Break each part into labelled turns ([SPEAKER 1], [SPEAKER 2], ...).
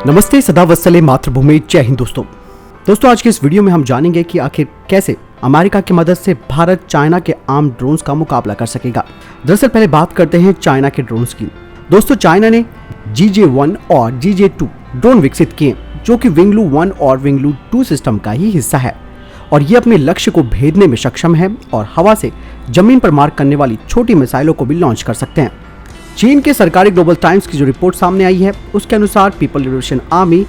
[SPEAKER 1] नमस्ते, सदा वत्सले मातृभूमि, जय हिंद। दोस्तों आज के इस वीडियो में हम जानेंगे कि आखिर कैसे अमेरिका की मदद से भारत चाइना के आर्म ड्रोन्स का मुकाबला कर सकेगा। दरअसल पहले बात करते हैं चाइना के ड्रोन्स की। दोस्तों चाइना ने GJ-1 और GJ-2 ड्रोन विकसित किए जो कि विंगलू 1 और विंगलू 2 सिस्टम का ही हिस्सा है और ये अपने लक्ष्य को भेदने में सक्षम है और हवा से जमीन पर मार करने वाली छोटी मिसाइलों को भी लॉन्च कर सकते हैं। चीन के सरकारी ग्लोबल टाइम्स की जो रिपोर्ट सामने आई है उसके अनुसार पीपल लिबरेशन आर्मी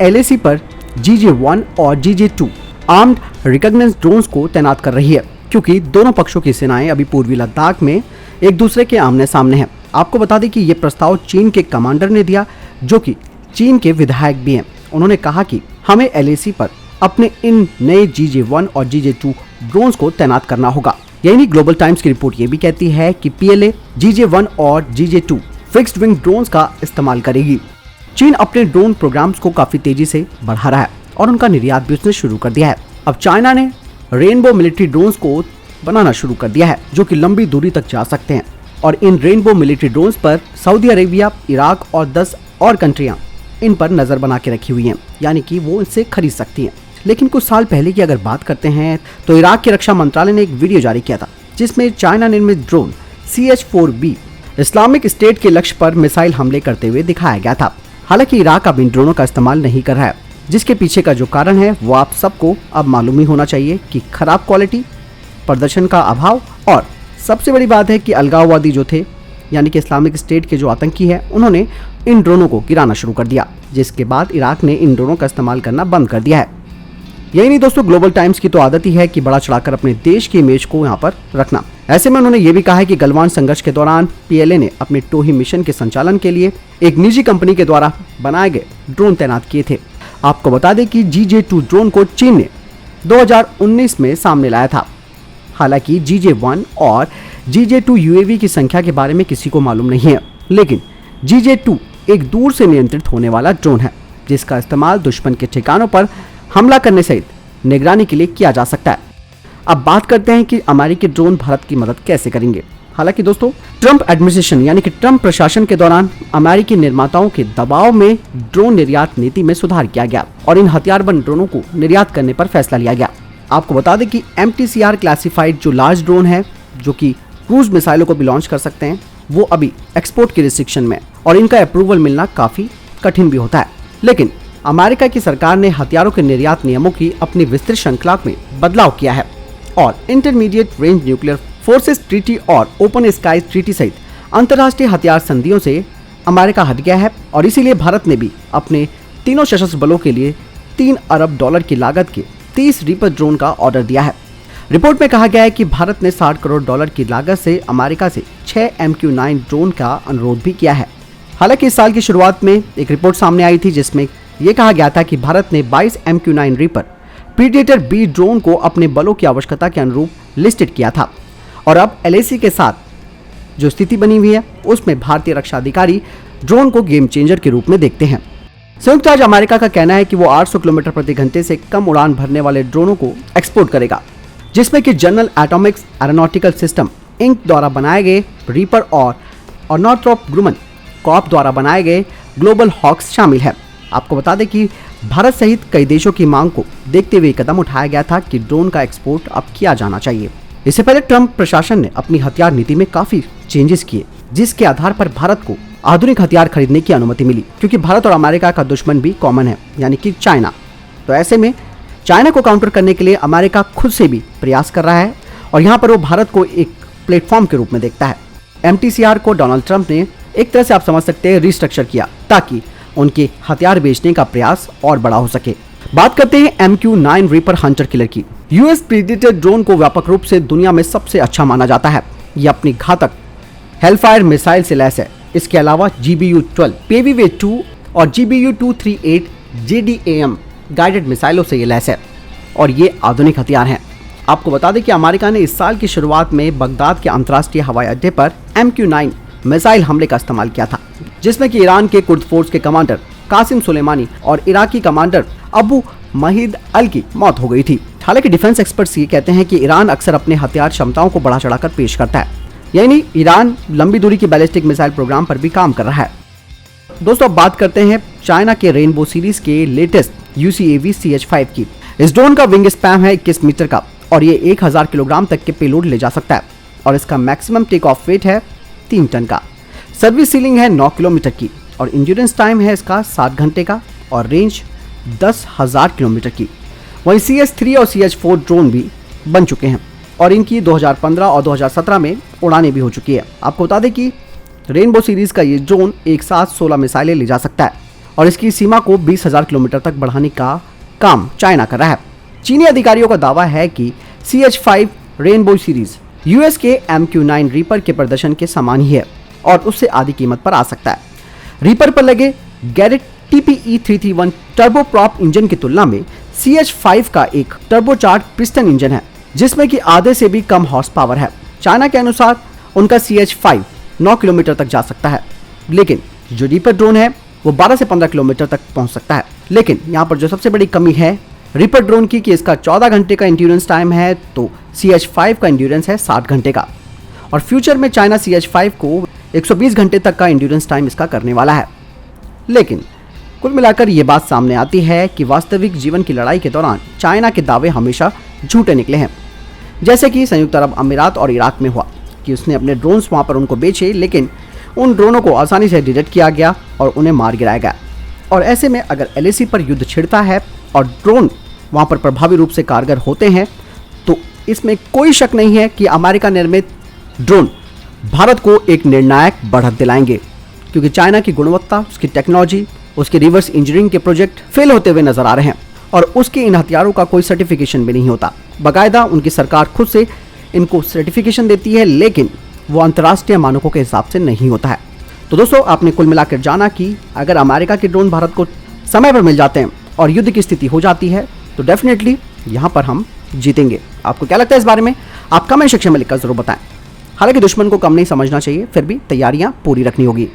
[SPEAKER 1] LAC पर GJ-1 और GJ-2 आर्म्ड रिकॉग्नाइज्ड ड्रोन्स को तैनात कर रही है क्योंकि दोनों पक्षों की सेनाएं अभी पूर्वी लद्दाख में एक दूसरे के आमने सामने हैं। आपको बता दें कि ये प्रस्ताव चीन के कमांडर ने दिया जो कि चीन के विधायक भी हैं। उन्होंने कहा कि हमें LAC पर अपने इन नए GJ-1 और GJ-2 ड्रोन्स को तैनात करना होगा। यही ग्लोबल टाइम्स की रिपोर्ट ये भी कहती है कि PLA GJ-1 और GJ-2 फिक्स्ड विंग ड्रोन्स का इस्तेमाल करेगी। चीन अपने ड्रोन प्रोग्राम्स को काफी तेजी से बढ़ा रहा है और उनका निर्यात भी उसने शुरू कर दिया है। अब चाइना ने रेनबो मिलिट्री ड्रोन्स को बनाना शुरू कर दिया है जो कि लंबी दूरी तक जा सकते हैं और इन रेनबो मिलिट्री ड्रोन्स पर सऊदी अरेबिया, इराक और 10 और कंट्रियां इन पर नजर बना के रखी हुई हैं, यानी कि वो इनसे खरीद सकती हैं। लेकिन कुछ साल पहले की अगर बात करते हैं तो इराक के रक्षा मंत्रालय ने एक वीडियो जारी किया था जिसमें चाइना निर्मित ड्रोन CH-4B इस्लामिक स्टेट के लक्ष्य पर मिसाइल हमले करते हुए दिखाया गया था। हालांकि इराक अब इन ड्रोनों का इस्तेमाल नहीं कर रहा है, जिसके पीछे का जो कारण है वो आप सबको अब मालूम ही होना चाहिए कि खराब क्वालिटी, प्रदर्शन का अभाव और सबसे बड़ी बात है कि अलगाववादी जो थे यानी कि इस्लामिक स्टेट के जो आतंकी है उन्होंने इन ड्रोनों को गिराना शुरू कर दिया, जिसके बाद इराक ने इन ड्रोनों का इस्तेमाल करना बंद कर दिया है। यही नहीं दोस्तों, ग्लोबल टाइम्स की तो आदत ही है कि बड़ा चढ़ाकर अपने देश की इमेज को यहाँ पर रखना। ऐसे में उन्होंने ये भी कहा है कि गलवान संघर्ष के दौरान PLA ने अपने टोही मिशन के संचालन के लिए एक निजी कंपनी के द्वारा बनाए गए ड्रोन तैनात किए थे। आपको बता दें कि GJ-2 ड्रोन को चीन ने 2019 में सामने लाया था। हालांकि GJ-1 और GJ-2 UAV की संख्या के बारे में किसी को मालूम नहीं है, लेकिन GJ-2 एक दूर से नियंत्रित होने वाला ड्रोन है जिसका इस्तेमाल दुश्मन के ठिकानों पर हमला करने सहित निगरानी के लिए किया जा सकता है। अब बात करते हैं कि अमेरिकी ड्रोन भारत की मदद कैसे करेंगे। हालांकि दोस्तों ट्रंप एडमिनिस्ट्रेशन यानी कि ट्रंप प्रशासन के दौरान अमेरिकी निर्माताओं के दबाव में ड्रोन निर्यात नीति में सुधार किया गया और इन हथियारबंद ड्रोनों को निर्यात करने पर फैसला लिया गया। आपको बता दें कि MTCR क्लासिफाइड जो लार्ज ड्रोन है जो कि क्रूज मिसाइलों को भी लॉन्च कर सकते हैं वो अभी एक्सपोर्ट की रिस्ट्रिक्शन में और इनका अप्रूवल मिलना काफी कठिन भी होता है। लेकिन अमेरिका की सरकार ने हथियारों के निर्यात नियमों की अपनी विस्तृत श्रृंखला में बदलाव किया है और intermediate range nuclear forces treaty और ओपन स्काई ट्रीटी सहित अंतर्राष्ट्रीय हथियार संधियों से अमेरिका हट गया है और इसीलिए भारत ने भी अपने तीनों सशस्त्र बलों के लिए $3 अरब की लागत के 30 रीपर ड्रोन का ऑर्डर दिया है। रिपोर्ट में कहा गया है कि भारत ने $60 करोड़ की लागत से अमेरिका से 6 MQ-9 ड्रोन का अनुरोध भी किया है। हालांकि इस साल की शुरुआत में एक रिपोर्ट सामने आई थी जिसमें यह कहा गया था कि भारत ने 22 MQ-9 reaper predator B drone को अपने बलों की आवश्यकता के अनुरूप लिस्टेड किया था और अब LAC के साथ जो स्थिति बनी हुई है उसमें भारतीय रक्षा अधिकारी ड्रोन को गेम चेंजर के रूप में देखते हैं। संयुक्त राज्य अमेरिका का कहना है कि वो 800 किलोमीटर प्रति घंटे से कम उड़ान भरने वाले ड्रोनों को एक्सपोर्ट करेगा, जिसमें कि General Atomics Aeronautical System Inc द्वारा बनाए गए रीपर और नॉर्थरोप ग्रुमन कॉर्प द्वारा बनाए गए ग्लोबल हॉक्स शामिल है। आपको बता दें कि भारत सहित कई देशों की मांग को देखते हुए कदम उठाया गया था कि ड्रोन का एक्सपोर्ट अब किया जाना चाहिए। इससे पहले ट्रंप प्रशासन ने अपनी हथियार नीति में काफी चेंजेस किए जिसके आधार पर भारत को आधुनिक हथियार खरीदने की अनुमति मिली, क्योंकि भारत और अमेरिका का दुश्मन भी कॉमन है यानी कि चाइना। तो ऐसे में चाइना को काउंटर करने के लिए अमेरिका खुद से भी प्रयास कर रहा है और यहाँ पर वो भारत को एक प्लेटफॉर्म के रूप में देखता है। MTCR को डोनाल्ड ट्रंप ने एक तरह से आप समझ सकते हैं रिस्ट्रक्चर किया ताकि उनके हथियार बेचने का प्रयास और बड़ा हो सके। बात करते हैं MQ-9 रीपर हंटर किलर की। US प्रीडेटर ड्रोन को व्यापक रूप से दुनिया में सबसे अच्छा माना जाता है। यह अपनी घातक हेलफायर मिसाइल से लैस है। इसके अलावा GBU-12 PAV-2 और GBU-238 JDAM गाइडेड मिसाइलों से ये लैस है और ये आधुनिक हथियार हैं। आपको बता दें कि अमेरिका ने इस साल की शुरुआत में बगदाद के अंतर्राष्ट्रीय हवाई अड्डे पर MQ-9 मिसाइल हमले का इस्तेमाल किया था, जिसमें कि ईरान के कुर्द फोर्स के कमांडर कासिम सुलेमानी और इराकी कमांडर अबू महीद अल की मौत हो गई थी। हालांकि डिफेंस एक्सपर्ट्स ये कहते हैं कि ईरान अक्सर अपने हथियार क्षमताओं को बढ़ा चढ़ाकर पेश करता है, यानी ईरान लंबी दूरी की बैलिस्टिक मिसाइल प्रोग्राम पर भी काम कर रहा है। दोस्तों अब बात करते हैं चाइना के रेनबो सीरीज के लेटेस्ट UCAV CH-5 की। इस ड्रोन का विंग स्पैन है 21 मीटर का और ये 1000 किलोग्राम तक के पेलोड ले जा सकता है और इसका मैक्सिमम टेक ऑफ वेट है 3 टन का। सर्विस सीलिंग है 9 किलोमीटर की और इंड्योरेंस टाइम है इसका 7 घंटे का और रेंज 10,000 किलोमीटर की। वहीं CH-3 और CH-4 ड्रोन भी बन चुके हैं और इनकी 2015 और 2017 में उड़ानें भी हो चुकी है। आपको बता दें कि रेनबो सीरीज का ये ड्रोन एक साथ 16 मिसाइलें ले जा सकता है और इसकी सीमा को 20,000 किलोमीटर तक बढ़ाने का काम चाइना कर रहा है। चीनी अधिकारियों का दावा है कि CH-5 रेनबो सीरीज US के MQ-9 रीपर के प्रदर्शन के समान ही है और उससे आधी कीमत पर आ सकता है। रीपर पर लगे गैरेट TPE-331 टर्बोप्रॉप इंजन की तुलना में CH-5 का एक टर्बोचार्ज पिस्टन इंजन है जिसमें कि आधे से भी कम हॉर्स पावर है। चाइना के अनुसार उनका CH-5 9 किलोमीटर तक जा सकता है, लेकिन जो रीपर ड्रोन है वो 12 से 15 किलोमीटर तक पहुंच सकता है। लेकिन यहाँ पर जो सबसे बड़ी कमी है रीपर ड्रोन की कि इसका 14 घंटे का इंड्योरेंस टाइम है, तो CH-5 का इंड्योरेंस है 60 घंटे का और फ्यूचर में चाइना CH-5 को 120 घंटे तक का इंड्योरेंस टाइम इसका करने वाला है। लेकिन कुल मिलाकर ये बात सामने आती है कि वास्तविक जीवन की लड़ाई के दौरान चाइना के दावे हमेशा झूठे निकले हैं, जैसे कि संयुक्त अरब अमीरात और इराक में हुआ कि उसने अपने ड्रोन्स वहाँ पर उनको बेचे, लेकिन उन ड्रोनों को आसानी से डिटेक्ट किया गया और उन्हें मार गिराया गया। और ऐसे में अगर LAC पर युद्ध छिड़ता है और ड्रोन वहाँ पर प्रभावी रूप से कारगर होते हैं तो इसमें कोई शक नहीं है कि अमेरिका निर्मित ड्रोन भारत को एक निर्णायक बढ़त दिलाएंगे, क्योंकि चाइना की गुणवत्ता, उसकी टेक्नोलॉजी, उसके रिवर्स इंजीनियरिंग के प्रोजेक्ट फेल होते हुए नजर आ रहे हैं और उसके इन हथियारों का कोई सर्टिफिकेशन भी नहीं होता। बाकायदा उनकी सरकार खुद से इनको सर्टिफिकेशन देती है, लेकिन वो अंतर्राष्ट्रीय मानकों के हिसाब से नहीं होता है। तो दोस्तों आपने कुल मिलाकर जाना कि अगर अमेरिका के ड्रोन भारत को समय पर मिल जाते हैं और युद्ध की स्थिति हो जाती है तो डेफिनेटली यहाँ पर हम जीतेंगे। आपको क्या लगता है इस बारे में? आप कमेंट सेक्शन में लिखकर जरूर बताएं। हालांकि दुश्मन को कम नहीं समझना चाहिए, फिर भी तैयारियां पूरी रखनी होगी।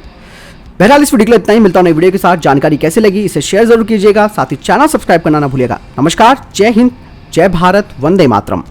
[SPEAKER 1] बहरहाल इस वीडियो के लिए इतना ही। मिलता हूं नई वीडियो के साथ। जानकारी कैसे लगी इसे शेयर जरूर कीजिएगा, साथ ही चैनल सब्सक्राइब करना ना भूलिएगा। नमस्कार, जय हिंद, जय भारत, वंदे मातरम।